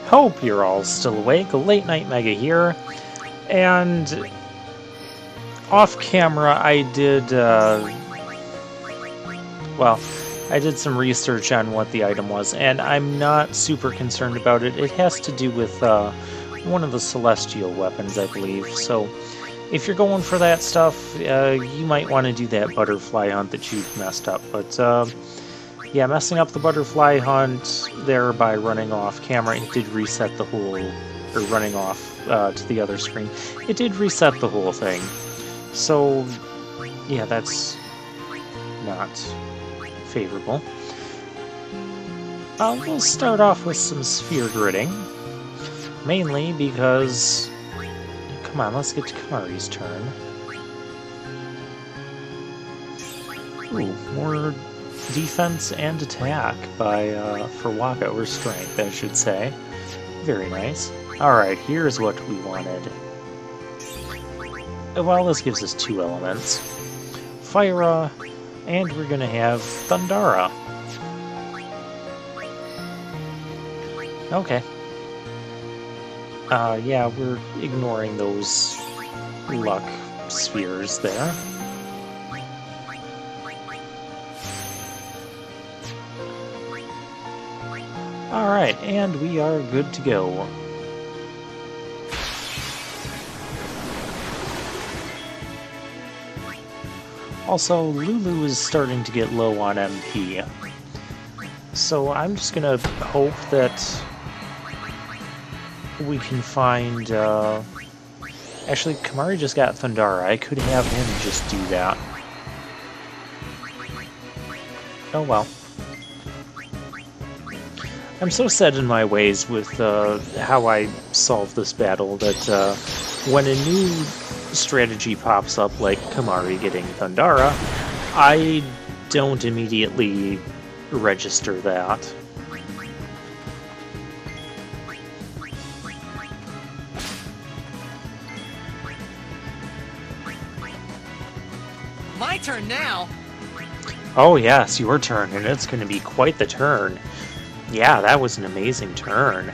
Hope you're all still awake. Late Night Mega here. And off camera, I did, well, I did some research on what the item was, and I'm not super concerned about it. It has to do with one of the celestial weapons, I believe. So if you're going for that stuff, you might want to do that butterfly hunt that you messed up. But yeah, messing up the butterfly hunt there by running off camera, it did reset the whole, or running off to the other screen, it did reset the whole thing. So yeah, that's not favorable. We'll start off with some sphere gridding, mainly because, come on, let's get to Kamari's turn. Ooh, more defense and attack by for Waka, or strength, I should say. Very nice. Alright, here's what we wanted. Well, this gives us two elements. Fire, and we're gonna have Thundara. Okay. Yeah, we're ignoring those luck spheres there. Alright, and we are good to go. Also, Lulu is starting to get low on MP. So I'm just gonna hope that we can find, actually, Kamari just got Thundara. I could have him just do that. Oh well. I'm so set in my ways with how I solve this battle that when a new strategy pops up, like Kamari getting Thundara, I don't immediately register that. My turn now! Oh yes, your turn, and it's going to be quite the turn. Yeah, that was an amazing turn.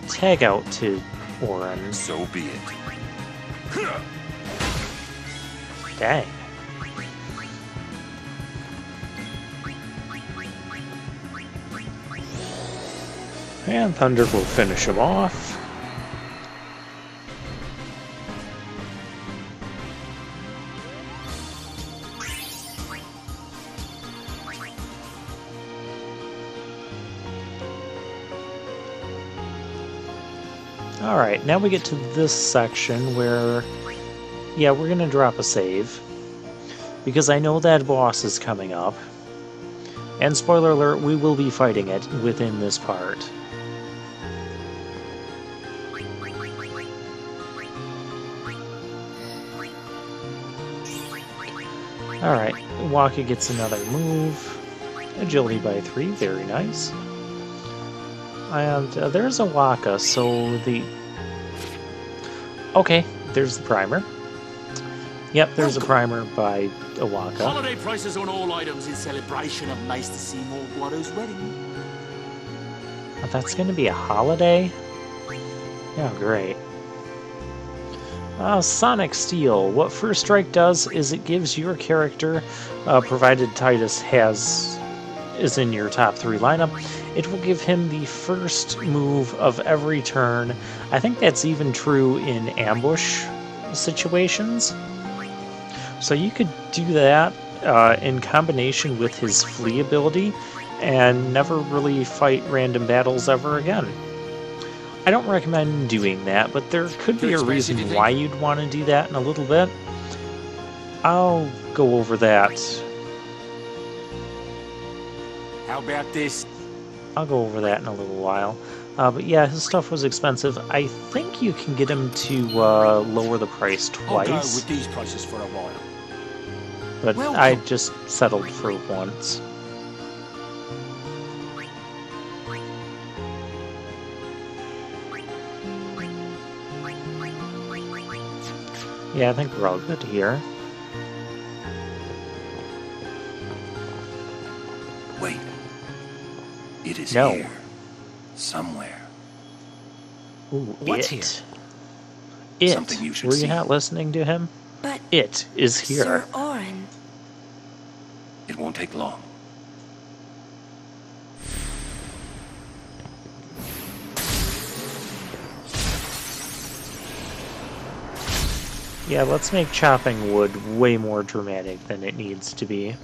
Tag out to Oren. So be it. Dang. And Thunder will finish him off. Alright, now we get to this section where, yeah, we're gonna drop a save. Because I know that boss is coming up. And spoiler alert, we will be fighting it within this part. Alright, Waka gets another move. Agility by 3, very nice. And there's a Waka, so the... Okay, there's the primer. Yep, there's a primer by a Waka. Holiday prices on all items in celebration of Maester Seymour Guado's wedding. Oh, that's going to be a holiday? Yeah, great. Sonic Steel. What First Strike does is it gives your character, provided Titus is in your top 3 lineup, it will give him the first move of every turn. I think that's even true in ambush situations. So you could do that in combination with his flee ability and never really fight random battles ever again. I don't recommend doing that, but there could be a reason why you'd want to do that in a little bit. I'll go over that. How about this? I'll go over that in a little while. But yeah, his stuff was expensive. I think you can get him to lower the price I'll go twice. with these prices for a while. But Well, I just settled for once. Yeah, I think we're all good here. Wait. It is No. here. somewhere. Ooh, What's it. It. Something you should Were you see. not listening to him? But, It is here. Sir Orin, It won't take long. Yeah, let's make chopping wood way more dramatic than it needs to be.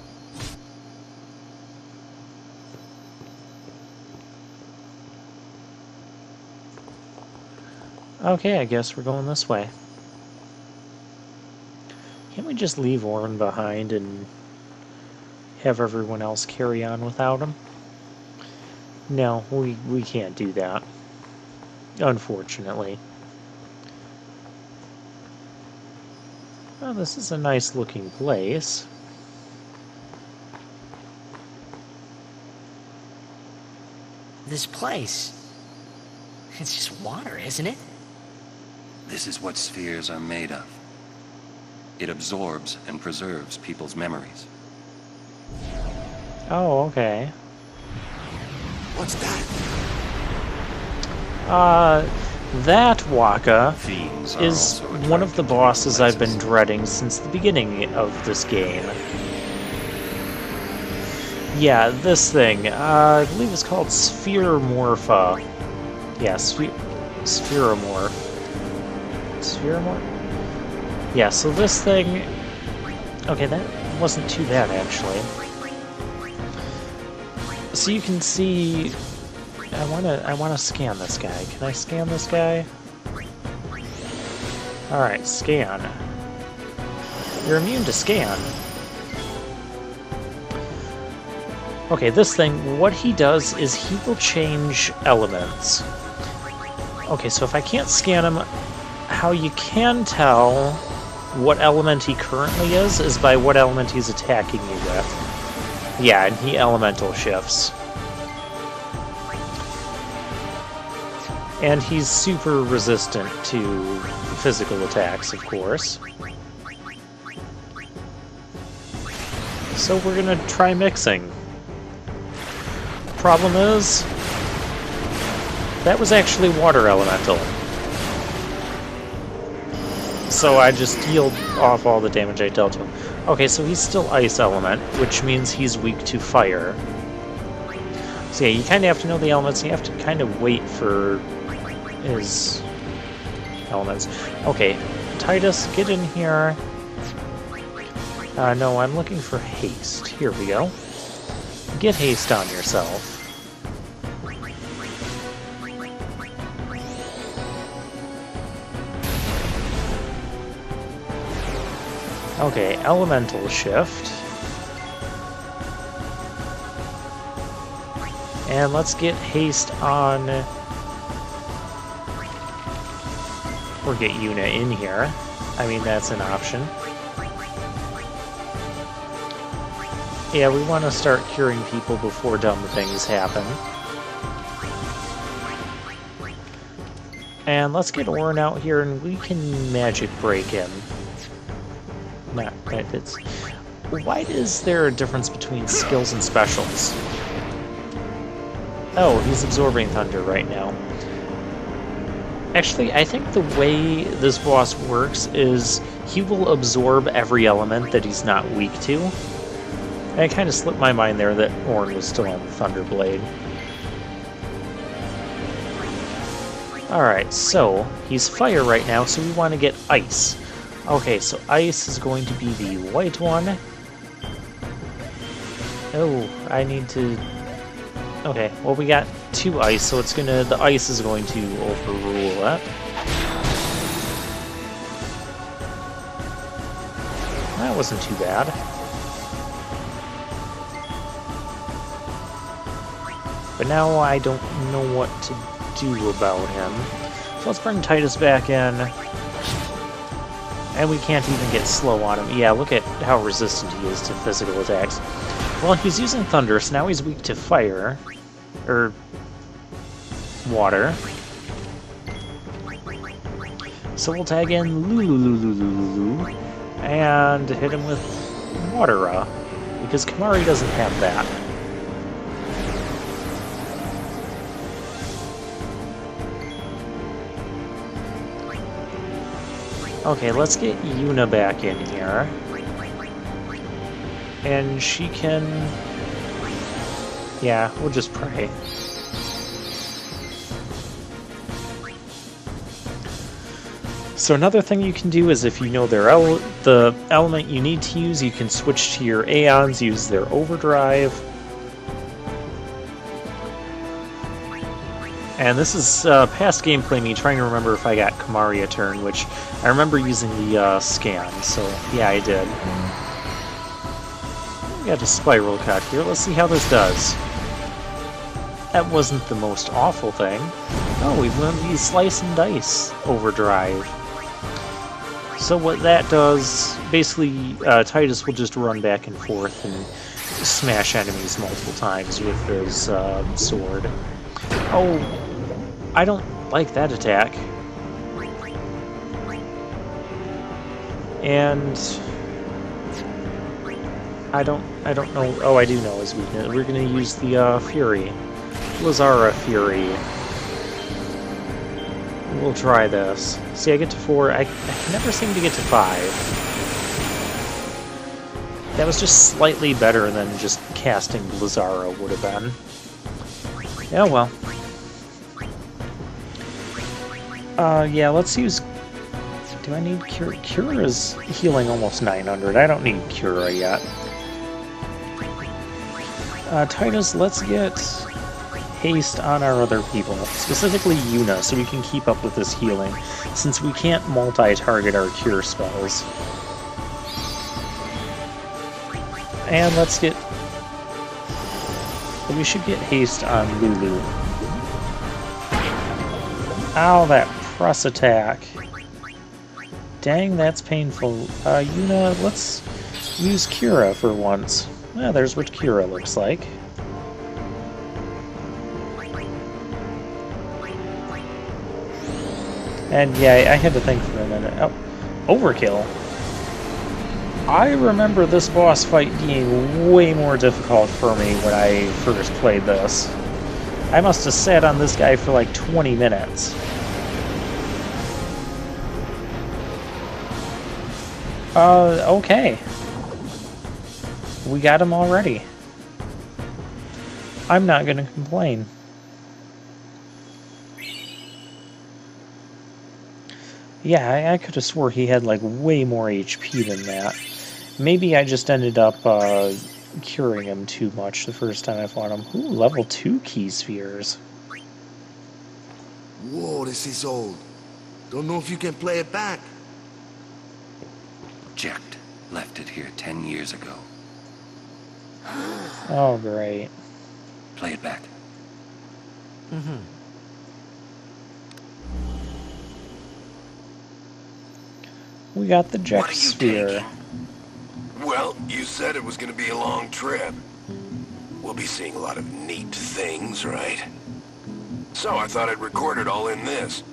Okay, I guess we're going this way. Can't we just leave Orin behind and have everyone else carry on without him? No, we can't do that. Unfortunately. Oh, this is a nice looking place. This place. It's just water, isn't it? This is what spheres are made of. It absorbs and preserves people's memories. Oh, okay. What's that? That Waka Fiends are is also one of the attracted to bosses I've been lenses. dreading since the beginning of this game. Yeah, this thing. I believe it's called Spheromorpha. Yeah, Spheromorph. Spheromorph? Yeah, so this thing... Okay, that wasn't too bad, actually. So you can see... I wanna scan this guy. Can I scan this guy? Alright, scan. You're immune to scan. Okay, this thing, what he does is he will change elements. Okay, so if I can't scan him, how you can tell what element he currently is by what element he's attacking you with. Yeah, and he elemental shifts. And he's super resistant to physical attacks, of course. So we're gonna try mixing. Problem is, that was actually water elemental. So I just healed off all the damage I dealt to him. Okay, so he's still ice element, which means he's weak to fire. So yeah, you kind of have to know the elements, you have to kind of wait for his elements. Okay, Titus, get in here. No, I'm looking for haste. Here we go. Get haste on yourself. Okay, elemental shift. And let's get haste on... or get Yuna in here. I mean, that's an option. Yeah, we want to start curing people before dumb things happen. And let's get Orin out here and we can magic break him. Nah, it's... Why is there a difference between skills and specials? Oh, he's absorbing thunder right now. Actually, I think the way this boss works is he will absorb every element that he's not weak to. And it kind of slipped my mind there that Orin was still on Thunderblade. Alright, so he's fire right now, so we want to get ice. Okay, so ice is going to be the white one. Oh, I need to... Okay, well we got 2 ice, so it's gonna... the ice is going to overrule that. That wasn't too bad. But now I don't know what to do about him. So let's bring Titus back in. And we can't even get slow on him. Yeah, look at how resistant he is to physical attacks. Well, he's using thunder, so now he's weak to fire. Or... water. So we'll tag in Lulu and hit him with Watera, because Kamari doesn't have that. Okay, let's get Yuna back in here. And she can... Yeah, we'll just pray. So another thing you can do is if you know the element you need to use, you can switch to your Aeons, use their overdrive. And this is past gameplay me trying to remember if I got Kamari a turn, which I remember using the scan, so yeah, I did. We got a spiral cut here. Let's see how this does. That wasn't the most awful thing. Oh, we've learned the slice and dice overdrive. So what that does, basically, Titus will just run back and forth and smash enemies multiple times with his sword. Oh, I don't like that attack. And I don't know. Oh, I do know his weakness. We're gonna use the Fury, Lazara Fury. We'll try this. See, I get to 4. I can never seem to get to 5. That was just slightly better than just casting Blizara would have been. Yeah, well. Yeah, let's use... Do I need Cura? Cura's healing almost 900. I don't need Cura yet. Titus, let's get haste on our other people, specifically Yuna, so we can keep up with this healing, since we can't multi-target our cure spells. And let's get... We should get haste on Lulu. Ow, that press attack. Dang, that's painful. Yuna, let's use Cura for once. Yeah, there's what Cura looks like. And yeah, I had to think for a minute. Oh, overkill. I remember this boss fight being way more difficult for me when I first played this. I must have sat on this guy for like 20 minutes. Okay. We got him already. I'm not gonna complain. Yeah, I could have swore he had like way more HP than that. Maybe I just ended up curing him too much the first time I fought him. Ooh, level 2 key spheres. Whoa, this is old. Don't know if you can play it back. Jecht left it here 10 years ago. Oh, great. Play it back. Mm-hmm. We got the What Jecht are you sphere. taking? Well, you said it was gonna be a long trip. We'll be seeing a lot of neat things, right? So I thought I'd record it all in this.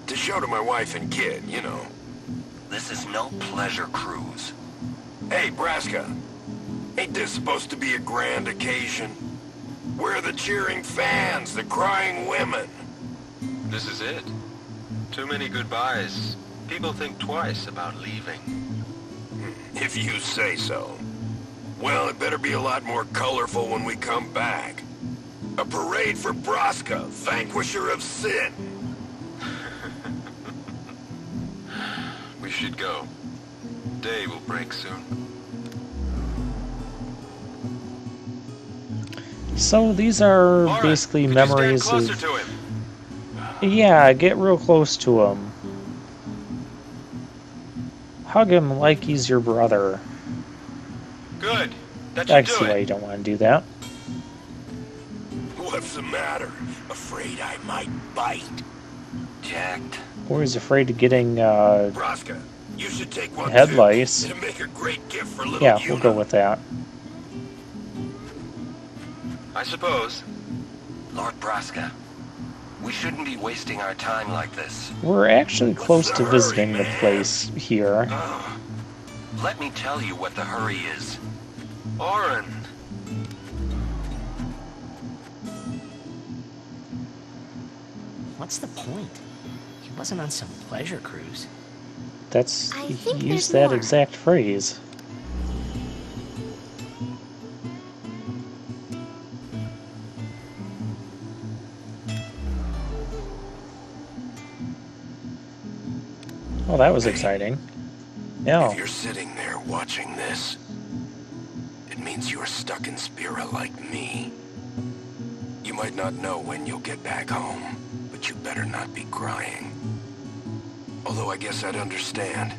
To show to my wife and kid, you know. This is no pleasure cruise. Hey, Braska. Ain't this supposed to be a grand occasion? We're the cheering fans, the crying women. This is it. Too many goodbyes. People think twice about leaving. If you say so. Well, it better be a lot more colorful when we come back. A parade for Braska, vanquisher of sin. We should go. Day will break soon. So these are All right, basically could you memories stand closer of... to him? Yeah, get real close to him. Hug him like he's your brother. Good. That I should see do why it. you don't want to do that. What's the matter? Afraid I might bite? Jecht. Or he's afraid of getting, Braska, you should take one head too. lice. It'll make a great gift for little Yeah, Yuna. we'll go with that. I suppose. Lord Braska, we shouldn't be wasting our time like this. We're actually close the to hurry, visiting the man? place here. Let me tell you what the hurry is. Orin. What's the point? He wasn't on some pleasure cruise. That's I he think used there's that more. exact phrase. Oh, that was Hey, exciting. if Yeah. you're sitting there watching this, it means you're stuck in Spira like me. You might not know when you'll get back home, but you better not be crying. Although I guess I'd understand.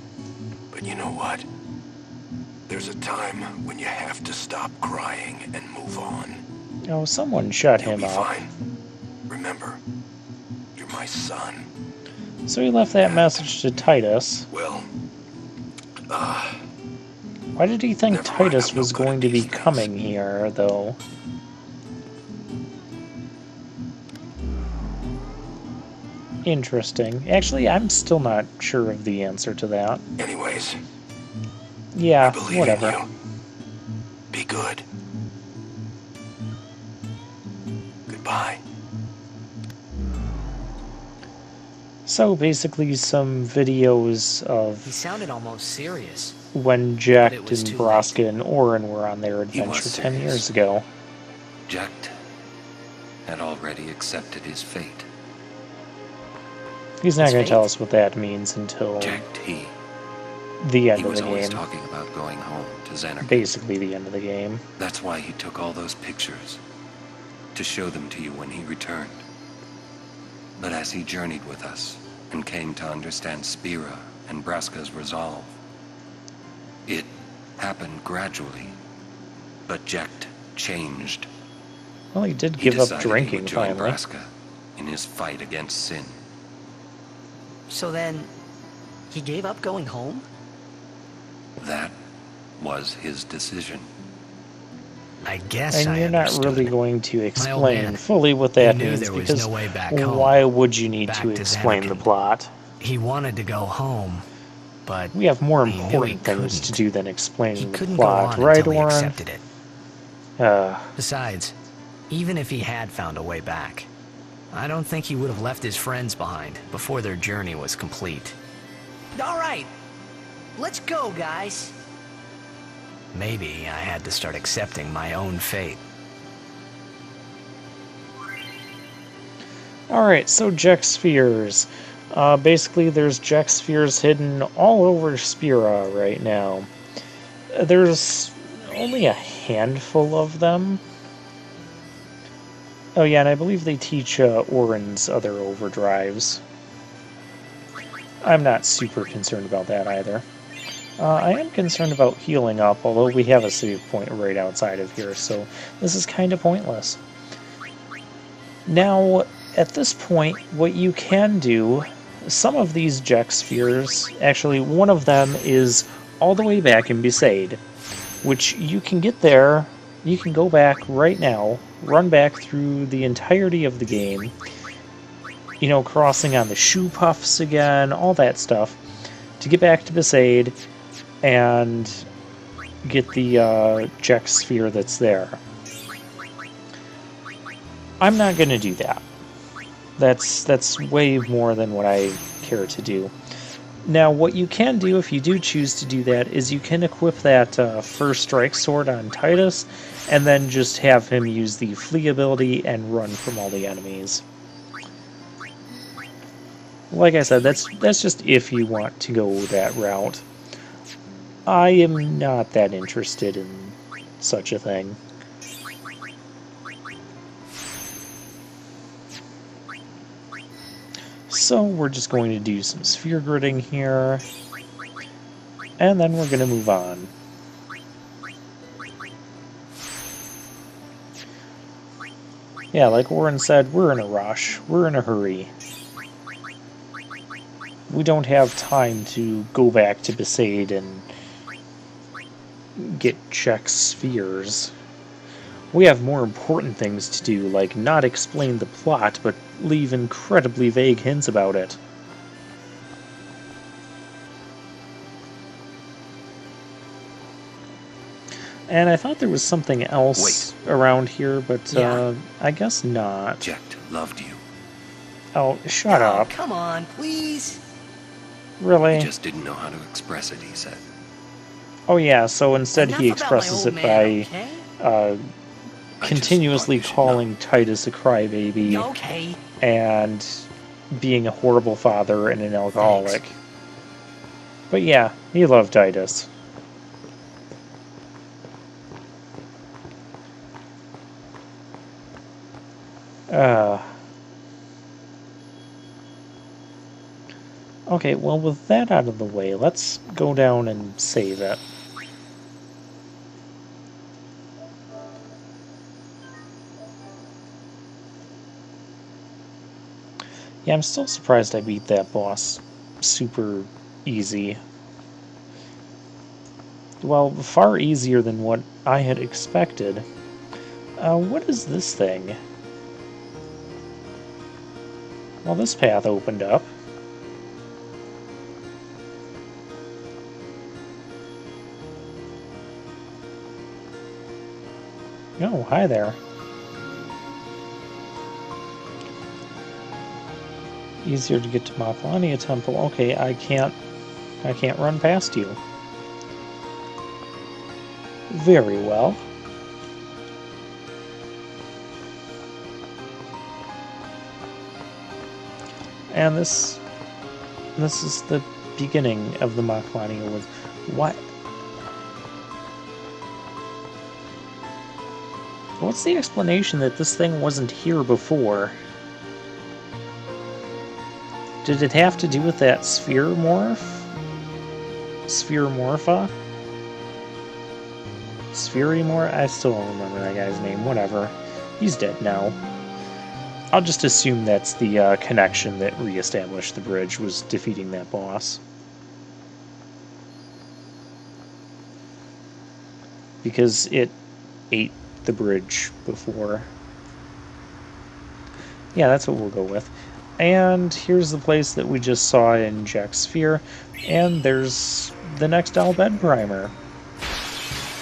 But you know what? There's a time when you have to stop crying and move on. Oh, someone shut You'll him be up. fine. Remember, you're my son. So he left that And, message to Titus. well, Why did he think never mind, Titus I'm no was good going at to be these things. coming here, though? Interesting. Actually, I'm still not sure of the answer to that. Anyways, I Yeah, believe whatever. in you. Be good. Goodbye. So basically some videos He of sounded almost serious. when But Jack it and was too Braska and Orin were on their He was adventure 10 serious. years ago. Jacked had already accepted his fate. He's not His going to tell fate? us what that means until Jacked he. the end He of was the always game. talking about going home to Xanarkand. Basically the end of the game. That's why he took all those pictures, to show them to you when he returned. But as he journeyed with us, and came to understand Spira and Braska's resolve, it happened gradually, but Jekt changed. Well, he did He give up decided he drinking would join finally. Braska in his fight against sin. So then, he gave up going home? That was his decision. I guess And I you're not understood. really going to old explain man, fully what he that knew means there was because no way back home, why would you need back to to explain the Xanarkand. plot? He wanted to go home, but We have more he knew he important things to couldn't. do than He explaining the couldn't go plot, on right, until he Orin? accepted it. Uh, Besides, even if he had found a way back, I don't think he would have left his friends behind before their journey was complete. All right, let's go, guys. Maybe I had to start accepting my own fate. Alright, so Jek spheres. Basically, there's Jek spheres hidden all over Spira right now. There's only a handful of them. Oh yeah, and I believe they teach Orin's other overdrives. I'm not super concerned about that either. I am concerned about healing up, although we have a save point right outside of here, so this is kind of pointless. Now, at this point, what you can do, some of these Jek spheres, actually one of them is all the way back in Besaid, which you can get there, you can go back right now, run back through the entirety of the game, you know, crossing on the shoe puffs again, all that stuff, to get back to Besaid and get the Jek sphere that's there. I'm not going to do that. That's way more than what I care to do. Now, what you can do if you do choose to do that is you can equip that First Strike Sword on Titus, and then just have him use the Flee ability and run from all the enemies. Like I said, that's just if you want to go that route. I am not that interested in such a thing. So we're just going to do some sphere gridding here, and then we're going to move on. Yeah, like Orin said, we're in a rush. We're in a hurry. We don't have time to go back to Besaid and get Jek spheres. We have more important things to do, like not explain the plot, but leave incredibly vague hints about it. And I thought there was something else around here, but Yeah. I guess not. Jekt loved you. Oh, shut up. Come on, please. Really? He just didn't know how to express it, he said. Oh yeah, so instead he Enough about my expresses old it man, by okay? I just continuously thought you should calling know. Titus a crybaby Okay. and being a horrible father and an alcoholic. Thanks. But yeah, he loved Titus. Okay, well with that out of the way, let's go down and save it. Yeah, I'm still surprised I beat that boss super easy. Well, far easier than what I had expected. What is this thing? Well, this path opened up. Oh, hi there. Easier to get to Mathania Temple. Okay, I can't run past you. Very well. And this is the beginning of the Mathania with what? What's the explanation that this thing wasn't here before? Did it have to do with that sphere morph? Spheromorpha? Spheromorph? I still don't remember that guy's name. Whatever. He's dead now. I'll just assume that's the connection that re-established the bridge, was defeating that boss. Because it ate the bridge before. Yeah, that's what we'll go with. And here's the place that we just saw in Jack's Sphere, and there's the next Albed primer.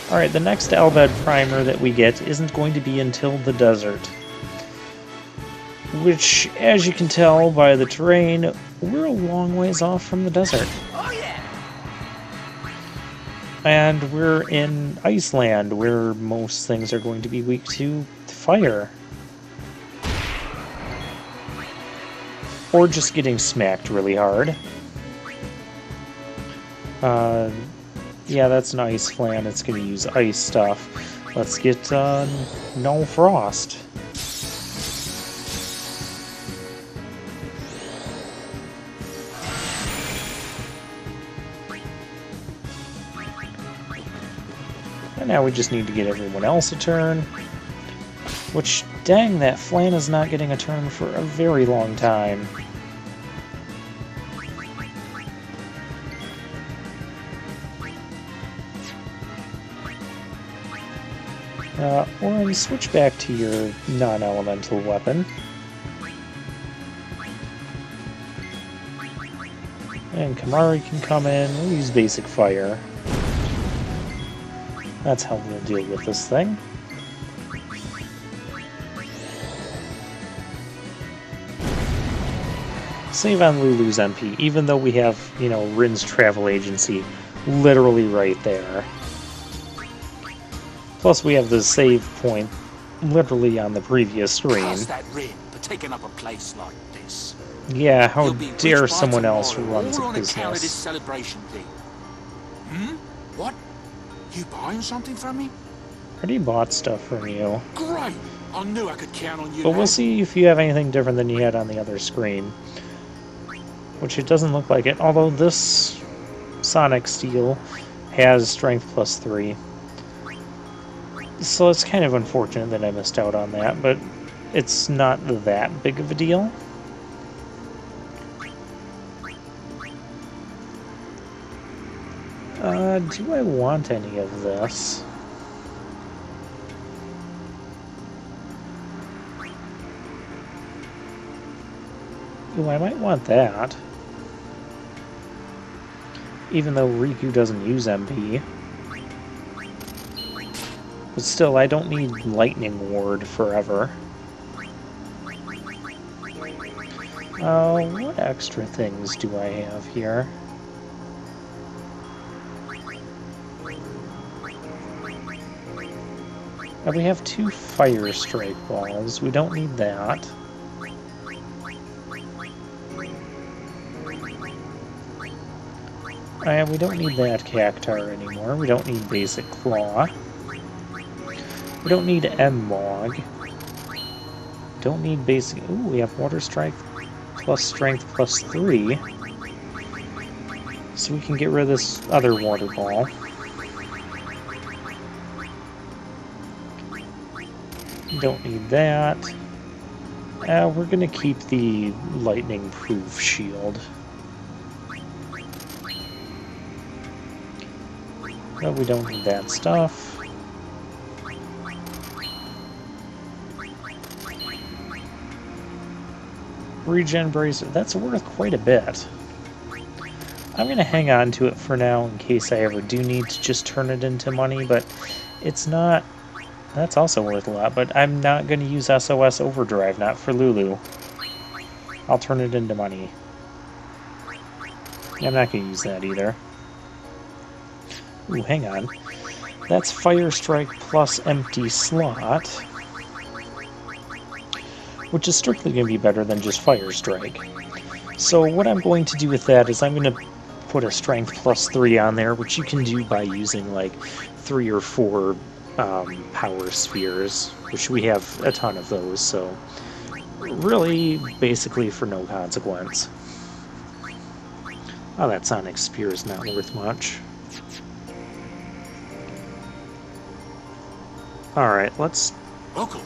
Alright, the next Albed primer that we get isn't going to be until the desert. Which, as you can tell by the terrain, we're a long ways off from the desert. Oh yeah. And we're in Iceland, where most things are going to be weak to fire. Or just getting smacked really hard. Yeah, that's an ice plan. It's going to use ice stuff. Let's get no frost. And now we just need to get everyone else a turn. Which, dang, that Flan is not getting a turn for a very long time. Orin, switch back to your non-elemental weapon. And Kamari can come in. We'll use basic fire. That's how we'll deal with this thing. Save on Lulu's MP, even though we have, you know, Rin's travel agency literally right there. Plus we have the save point literally on the previous screen. Curse that Rin for taking up a place like this. Yeah, how He'll be rich dare by someone else who tomorrow, runs all a on account of this business. celebration thing. What? You buying something from me? Already bought stuff from you. Great! I knew I could count on you. But we'll lad. see if you have anything different than you had on the other screen. Which it doesn't look like it, although this Sonic Steel has Strength plus 3. So it's kind of unfortunate that I missed out on that, but it's not that big of a deal. Do I want any of this? Ooh, I might want that. Even though Riku doesn't use MP. But still, I don't need Lightning Ward forever. What extra things do I have here? Now we have 2 fire strike balls. We don't need that. We don't need that cactar anymore. We don't need basic claw. We don't need M-log. Don't need basic... Ooh, we have water strike plus strength plus 3. So we can get rid of this other water ball. Don't need that. We're gonna keep the lightning-proof shield. No, we don't need that stuff. Regen bracer, that's worth quite a bit. I'm going to hang on to it for now in case I ever do need to just turn it into money, but it's not... That's also worth a lot, but I'm not going to use SOS Overdrive, not for Lulu. I'll turn it into money. I'm not going to use that either. Ooh, hang on. That's Fire Strike plus empty slot, which is strictly going to be better than just Fire Strike. So what I'm going to do with that is I'm going to put a Strength plus 3 on there, which you can do by using like 3 or 4 power spheres, which we have a ton of those, so really basically for no consequence. Oh, that Sonic Spear is not worth much. Alright, let's... Welcome.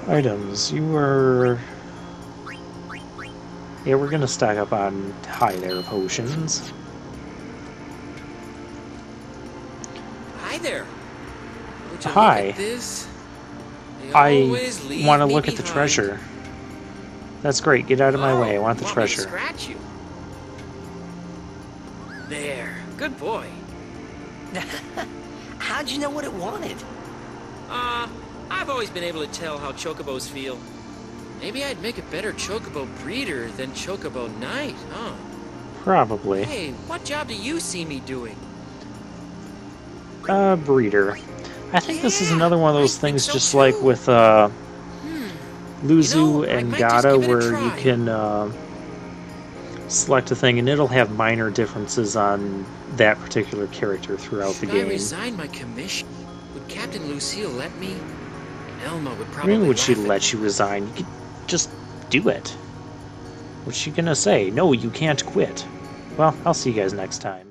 Items, you were... Yeah, we're gonna stock up on high air potions. Hi there. Would you Hi. Look at this? They I always leave want to me look at the behind. treasure. That's great, get out of my way, I want the me to treasure. Scratch you. There. Good boy. How'd you know what it wanted? I've always been able to tell how chocobos feel. Maybe I'd make a better chocobo breeder than chocobo knight, huh? Probably. Hey, what job do you see me doing? Breeder. I think this is another one of those I think things so just too. like with, Luzu You know, I and might just Gata, give it a where you try. can, select a thing and it'll have minor differences on that particular character throughout the Should I game. resign my commission? Would Captain Lucille let me? Elma would I probably mean, would she laugh at let you resign? You could just do it. What's she gonna say? No, you can't quit. Well, I'll see you guys next time.